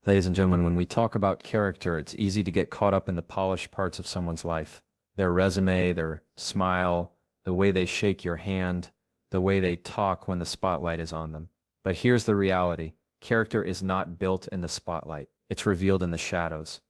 Ladies and gentlemen, when we talk about character, it's easy to get caught up in the polished parts of someone's life. Their resume, their smile, the way they shake your hand, the way they talk when the spotlight is on them. But here's the reality. Character is not built in the spotlight. It's revealed in the shadows.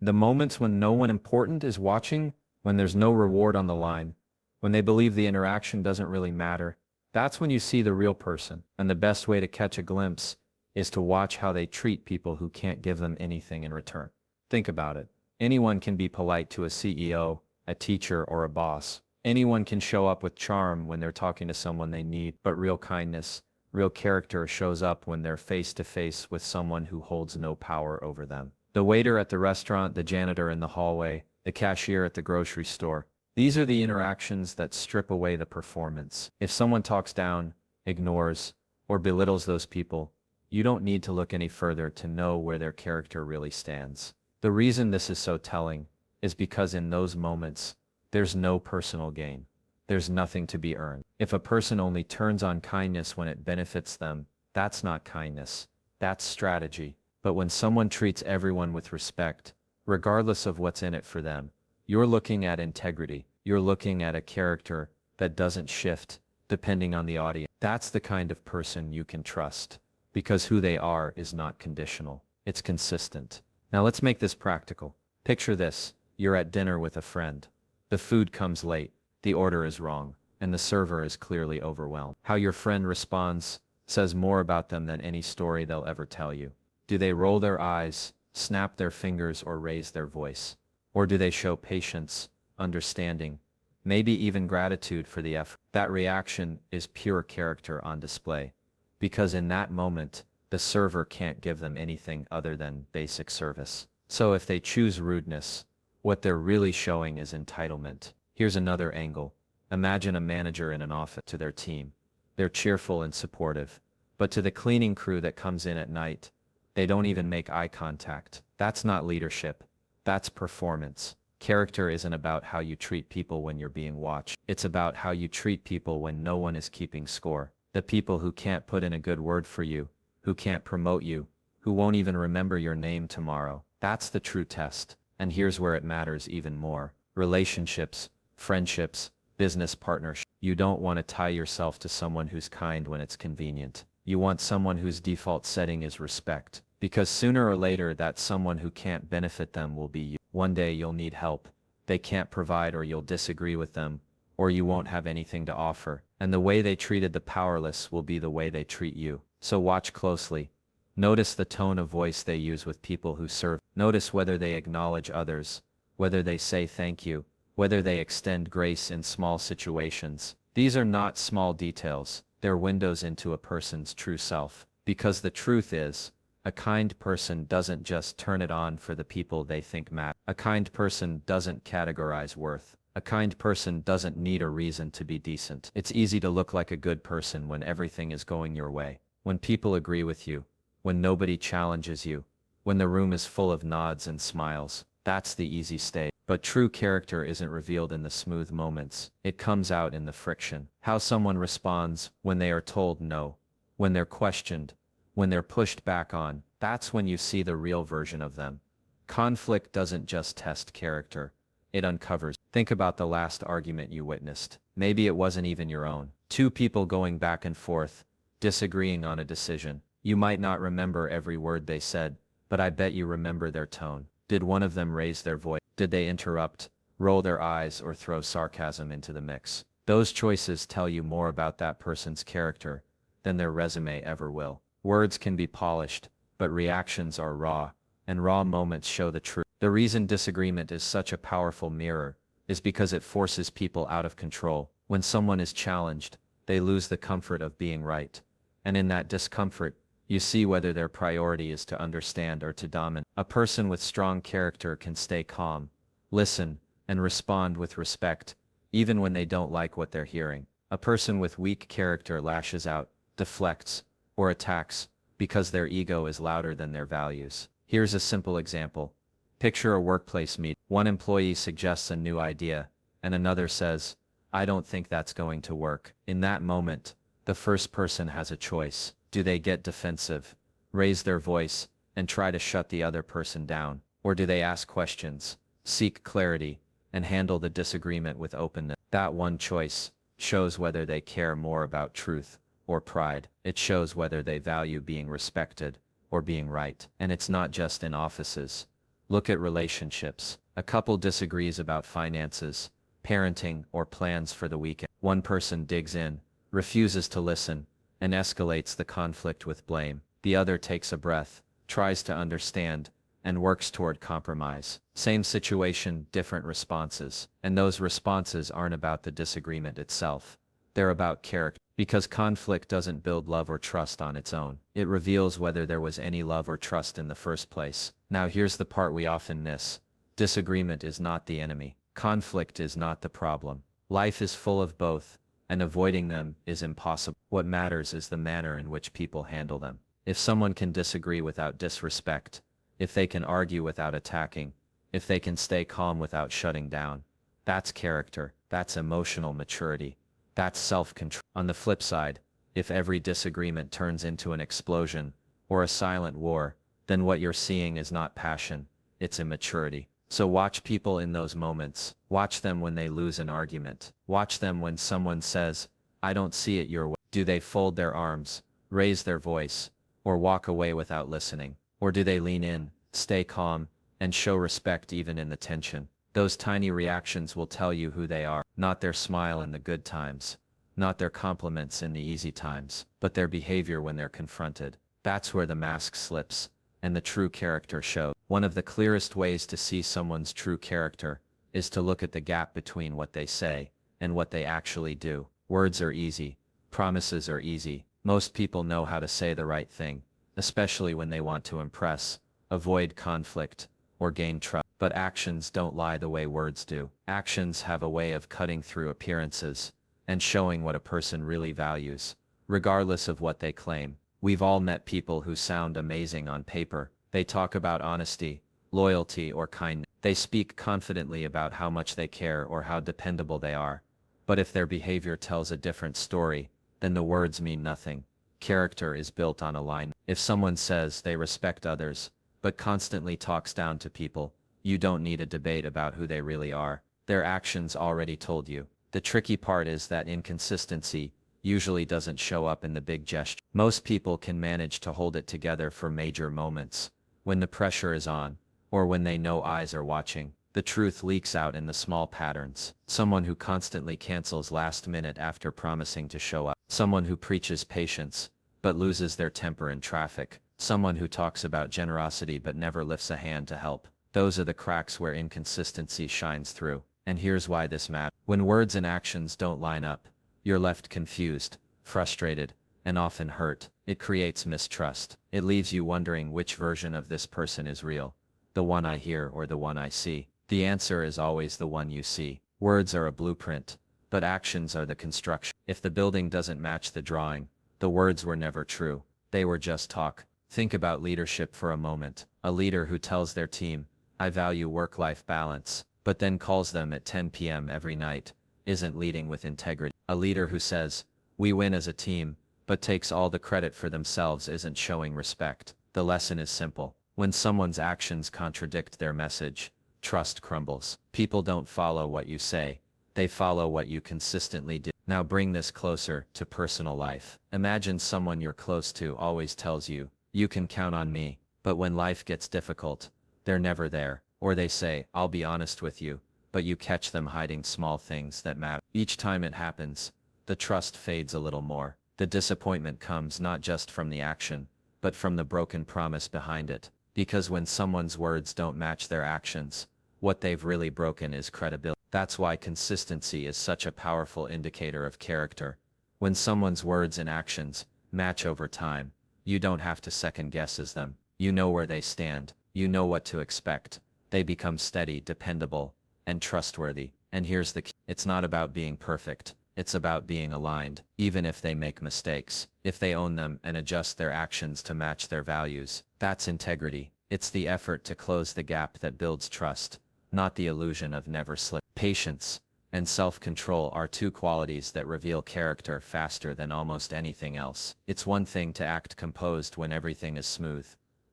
The moments when no one important is watching, when there's no reward on the line, when they believe the interaction doesn't really matter, that's when you see the real person. And the best way to catch a glimpse is to watch how they treat people who can't give them anything in return. Think about it. Anyone can be polite to a CEO, a teacher, or a boss. Anyone can show up with charm when they're talking to someone they need, but real kindness, real character shows up when they're face to face with someone who holds no power over them. The waiter at the restaurant, the janitor in the hallway, the cashier at the grocery store. These are the interactions that strip away the performance. If someone talks down, ignores, or belittles those people, you don't need to look any further to know where their character really stands. The reason this is so telling is because in those moments, there's no personal gain. There's nothing to be earned. If a person only turns on kindness when it benefits them, that's not kindness. That's strategy. But when someone treats everyone with respect, regardless of what's in it for them, you're looking at integrity. You're looking at a character that doesn't shift depending on the audience. That's the kind of person you can trust. Because who they are is not conditional. It's consistent. Now let's make this practical. Picture this. You're at dinner with a friend. The food comes late, the order is wrong, and the server is clearly overwhelmed. How your friend responds says more about them than any story they'll ever tell you. Do they roll their eyes, snap their fingers, or raise their voice? Or do they show patience, understanding, maybe even gratitude for the effort? That reaction is pure character on display. Because in that moment, the server can't give them anything other than basic service. So if they choose rudeness, what they're really showing is entitlement. Here's another angle. Imagine a manager in an office to their team. They're cheerful and supportive. But to the cleaning crew that comes in at night, they don't even make eye contact. That's not leadership. That's performance. Character isn't about how you treat people when you're being watched. It's about how you treat people when no one is keeping score. The people who can't put in a good word for you, who can't promote you, who won't even remember your name tomorrow. That's the true test. And here's where it matters even more. Relationships, friendships, business partnerships. You don't want to tie yourself to someone who's kind when it's convenient. You want someone whose default setting is respect. Because sooner or later that someone who can't benefit them will be you. One day you'll need help. They can't provide, or you'll disagree with them, or you won't have anything to offer. And the way they treated the powerless will be the way they treat you. So watch closely. Notice the tone of voice they use with people who serve. Notice whether they acknowledge others, whether they say thank you, whether they extend grace in small situations. These are not small details. They're windows into a person's true self. Because the truth is, a kind person doesn't just turn it on for the people they think matter. A kind person doesn't categorize worth. A kind person doesn't need a reason to be decent. It's easy to look like a good person when everything is going your way. When people agree with you. When nobody challenges you. When the room is full of nods and smiles. That's the easy stage. But true character isn't revealed in the smooth moments. It comes out in the friction. How someone responds when they are told no. When they're questioned. When they're pushed back on. That's when you see the real version of them. Conflict doesn't just test character. It uncovers. Think about the last argument you witnessed. Maybe it wasn't even your own. Two people going back and forth, disagreeing on a decision. You might not remember every word they said, but I bet you remember their tone. Did one of them raise their voice? Did they interrupt, roll their eyes, or throw sarcasm into the mix? Those choices tell you more about that person's character than their resume ever will. Words can be polished, but reactions are raw, and raw moments show the truth. The reason disagreement is such a powerful mirror is because it forces people out of control. When someone is challenged, they lose the comfort of being right. And in that discomfort, you see whether their priority is to understand or to dominate. A person with strong character can stay calm, listen, and respond with respect, even when they don't like what they're hearing. A person with weak character lashes out, deflects, or attacks because their ego is louder than their values. Here's a simple example. Picture a workplace meeting. One employee suggests a new idea, and another says, "I don't think that's going to work." In that moment, the first person has a choice. Do they get defensive, raise their voice, and try to shut the other person down? Or do they ask questions, seek clarity, and handle the disagreement with openness? That one choice shows whether they care more about truth or pride. It shows whether they value being respected or being right. And it's not just in offices. Look at relationships. A couple disagrees about finances, parenting, or plans for the weekend. One person digs in, refuses to listen, and escalates the conflict with blame. The other takes a breath, tries to understand, and works toward compromise. Same situation, different responses. And those responses aren't about the disagreement itself. They're about character. Because conflict doesn't build love or trust on its own. It reveals whether there was any love or trust in the first place. Now here's the part we often miss. Disagreement is not the enemy. Conflict is not the problem. Life is full of both, and avoiding them is impossible. What matters is the manner in which people handle them. If someone can disagree without disrespect, if they can argue without attacking, if they can stay calm without shutting down, that's character, that's emotional maturity, that's self-control. On the flip side, if every disagreement turns into an explosion or a silent war, then what you're seeing is not passion, it's immaturity. So watch people in those moments. Watch them when they lose an argument. Watch them when someone says, "I don't see it your way." Do they fold their arms, raise their voice, or walk away without listening? Or do they lean in, stay calm, and show respect even in the tension? Those tiny reactions will tell you who they are, not their smile in the good times, not their compliments in the easy times, but their behavior when they're confronted. That's where the mask slips, and the true character shows. One of the clearest ways to see someone's true character is to look at the gap between what they say and what they actually do. Words are easy, promises are easy. Most people know how to say the right thing, especially when they want to impress, avoid conflict, or gain trust. But actions don't lie the way words do. Actions have a way of cutting through appearances and showing what a person really values, regardless of what they claim. We've all met people who sound amazing on paper. They talk about honesty, loyalty, or kindness. They speak confidently about how much they care or how dependable they are. But if their behavior tells a different story, then the words mean nothing. Character is built on alignment. If someone says they respect others, but constantly talks down to people, you don't need a debate about who they really are. Their actions already told you. The tricky part is that inconsistency usually doesn't show up in the big gesture. Most people can manage to hold it together for major moments, when the pressure is on, or when they know eyes are watching. The truth leaks out in the small patterns. Someone who constantly cancels last minute after promising to show up. Someone who preaches patience, but loses their temper in traffic. Someone who talks about generosity but never lifts a hand to help. Those are the cracks where inconsistency shines through. And here's why this matters. When words and actions don't line up, you're left confused, frustrated, and often hurt. It creates mistrust. It leaves you wondering which version of this person is real, the one I hear or the one I see. The answer is always the one you see. Words are a blueprint, but actions are the construction. If the building doesn't match the drawing, the words were never true. They were just talk. Think about leadership for a moment. A leader who tells their team, "I value work-life balance," but then calls them at 10 p.m. every night, isn't leading with integrity. A leader who says, "We win as a team," but takes all the credit for themselves isn't showing respect. The lesson is simple. When someone's actions contradict their message, trust crumbles. People don't follow what you say. They follow what you consistently do. Now bring this closer to personal life. Imagine someone you're close to always tells you, "You can count on me," but when life gets difficult, they're never there. Or they say, "I'll be honest with you," but you catch them hiding small things that matter. Each time it happens, the trust fades a little more. The disappointment comes not just from the action, but from the broken promise behind it. Because when someone's words don't match their actions, what they've really broken is credibility. That's why consistency is such a powerful indicator of character. When someone's words and actions match over time, you don't have to second guess them. You know where they stand. You know what to expect. They become steady, dependable, and trustworthy. And here's the key. It's not about being perfect. It's about being aligned. Even if they make mistakes, if they own them and adjust their actions to match their values, that's integrity. It's the effort to close the gap that builds trust, not the illusion of never slip. Patience and self-control are two qualities that reveal character faster than almost anything else. It's one thing to act composed when everything is smooth,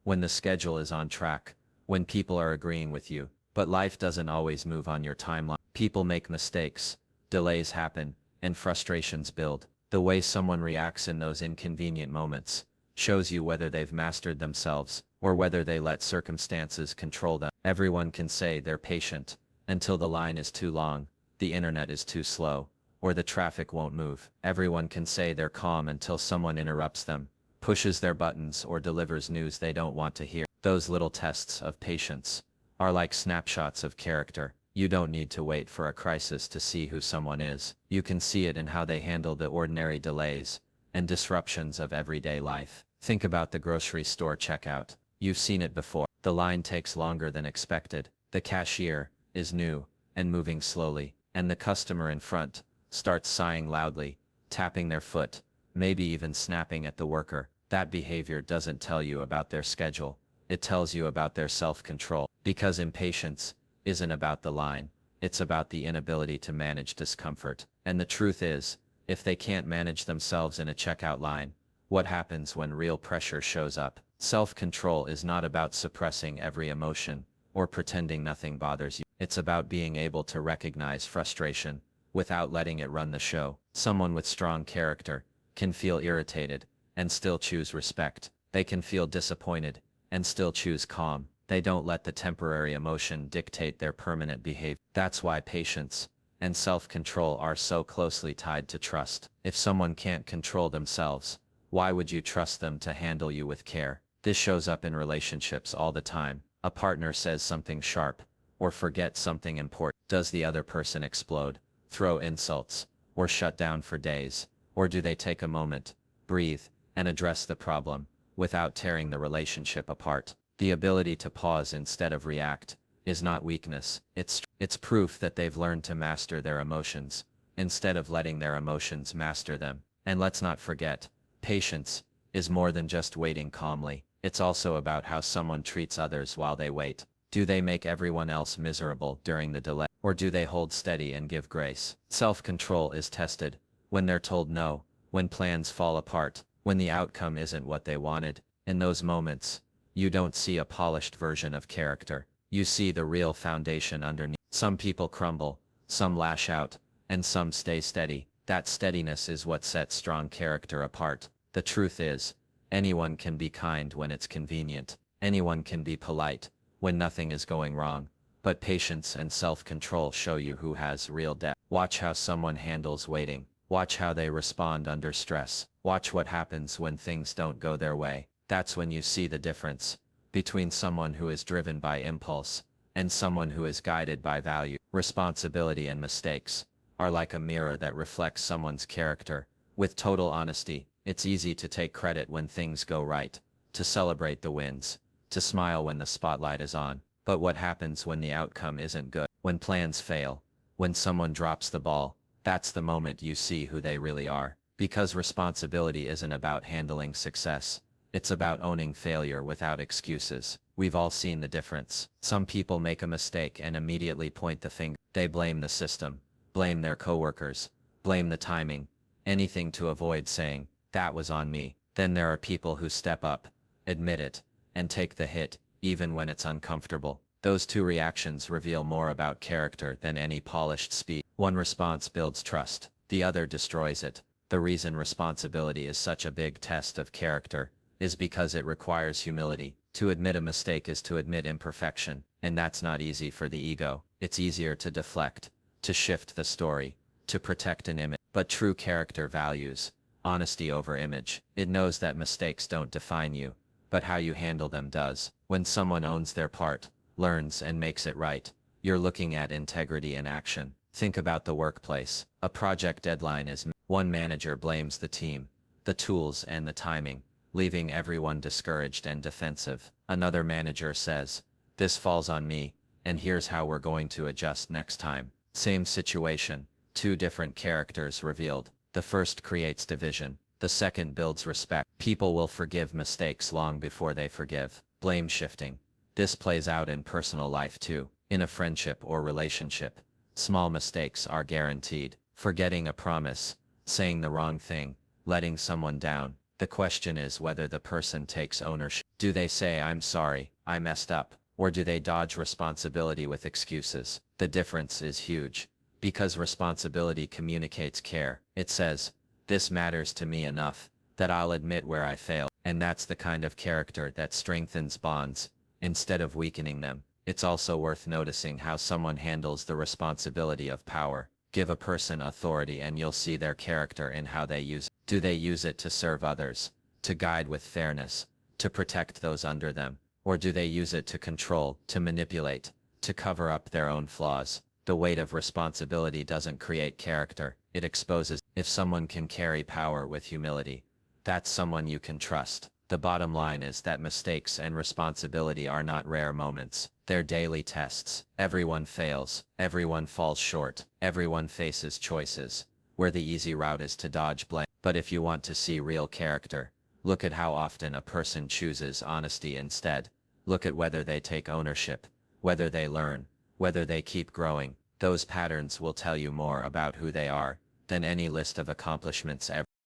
when the schedule is on track, when people are agreeing with you. But life doesn't always move on your timeline. People make mistakes, delays happen, and frustrations build. The way someone reacts in those inconvenient moments shows you whether they've mastered themselves or whether they let circumstances control them. Everyone can say they're patient until the line is too long, the internet is too slow, or the traffic won't move. Everyone can say they're calm until someone interrupts them, pushes their buttons, or delivers news they don't want to hear. Those little tests of patience are like snapshots of character. You don't need to wait for a crisis to see who someone is. You can see it in how they handle the ordinary delays and disruptions of everyday life. Think about the grocery store checkout. You've seen it before. The line takes longer than expected. The cashier is new and moving slowly, and the customer in front starts sighing loudly, tapping their foot, maybe even snapping at the worker. That behavior doesn't tell you about their schedule. It tells you about their self-control. Because impatience isn't about the line, it's about the inability to manage discomfort. And the truth is, if they can't manage themselves in a checkout line, what happens when real pressure shows up? Self-control is not about suppressing every emotion or pretending nothing bothers you. It's about being able to recognize frustration without letting it run the show. Someone with strong character can feel irritated and still choose respect. They can feel disappointed and still choose calm. They don't let the temporary emotion dictate their permanent behavior. That's why patience and self-control are so closely tied to trust. If someone can't control themselves, why would you trust them to handle you with care? This shows up in relationships all the time. A partner says something sharp or forgets something important. Does the other person explode, throw insults, or shut down for days? Or do they take a moment, breathe, and address the problem without tearing the relationship apart? The ability to pause instead of react is not weakness. It's proof that they've learned to master their emotions instead of letting their emotions master them. And let's not forget, patience is more than just waiting calmly. It's also about how someone treats others while they wait. Do they make everyone else miserable during the delay, or do they hold steady and give grace? Self-control is tested when they're told no, when plans fall apart, when the outcome isn't what they wanted. In those moments, you don't see a polished version of character. You see the real foundation underneath. Some people crumble, some lash out, and some stay steady. That steadiness is what sets strong character apart. The truth is, anyone can be kind when it's convenient. Anyone can be polite when nothing is going wrong. But patience and self-control show you who has real depth. Watch how someone handles waiting. Watch how they respond under stress. Watch what happens when things don't go their way. That's when you see the difference between someone who is driven by impulse and someone who is guided by value. Responsibility and mistakes are like a mirror that reflects someone's character. With total honesty, it's easy to take credit when things go right, to celebrate the wins, to smile when the spotlight is on. But what happens when the outcome isn't good? When plans fail, when someone drops the ball, that's the moment you see who they really are. Because responsibility isn't about handling success. It's about owning failure without excuses. We've all seen the difference. Some people make a mistake and immediately point the finger. They blame the system, blame their coworkers, blame the timing, anything to avoid saying, "That was on me." Then there are people who step up, admit it, and take the hit, even when it's uncomfortable. Those two reactions reveal more about character than any polished speech. One response builds trust, the other destroys it. The reason responsibility is such a big test of character is because it requires humility. To admit a mistake is to admit imperfection, and that's not easy for the ego. It's easier to deflect, to shift the story, to protect an image. But true character values honesty over image. It knows that mistakes don't define you, but how you handle them does. When someone owns their part, learns and makes it right, you're looking at integrity in action. Think about the workplace. A project deadline is met. One manager blames the team, the tools, and the timing, leaving everyone discouraged and defensive. Another manager says, "This falls on me, and here's how we're going to adjust next time." Same situation, two different characters revealed. The first creates division, the second builds respect. People will forgive mistakes long before they forgive. Blame shifting. This plays out in personal life too. In a friendship or relationship, small mistakes are guaranteed. Forgetting a promise, saying the wrong thing, letting someone down. The question is whether the person takes ownership. Do they say, "I'm sorry, I messed up," or do they dodge responsibility with excuses? The difference is huge. Because responsibility communicates care. It says, "This matters to me enough that I'll admit where I failed." And that's the kind of character that strengthens bonds instead of weakening them. It's also worth noticing how someone handles the responsibility of power. Give a person authority and you'll see their character in how they use it. Do they use it to serve others, to guide with fairness, to protect those under them? Or do they use it to control, to manipulate, to cover up their own flaws? The weight of responsibility doesn't create character, it exposes. If someone can carry power with humility, that's someone you can trust. The bottom line is that mistakes and responsibility are not rare moments. They're daily tests. Everyone fails. Everyone falls short. Everyone faces choices where the easy route is to dodge blame. But if you want to see real character, look at how often a person chooses honesty instead. Look at whether they take ownership, whether they learn, whether they keep growing. Those patterns will tell you more about who they are than any list of accomplishments ever.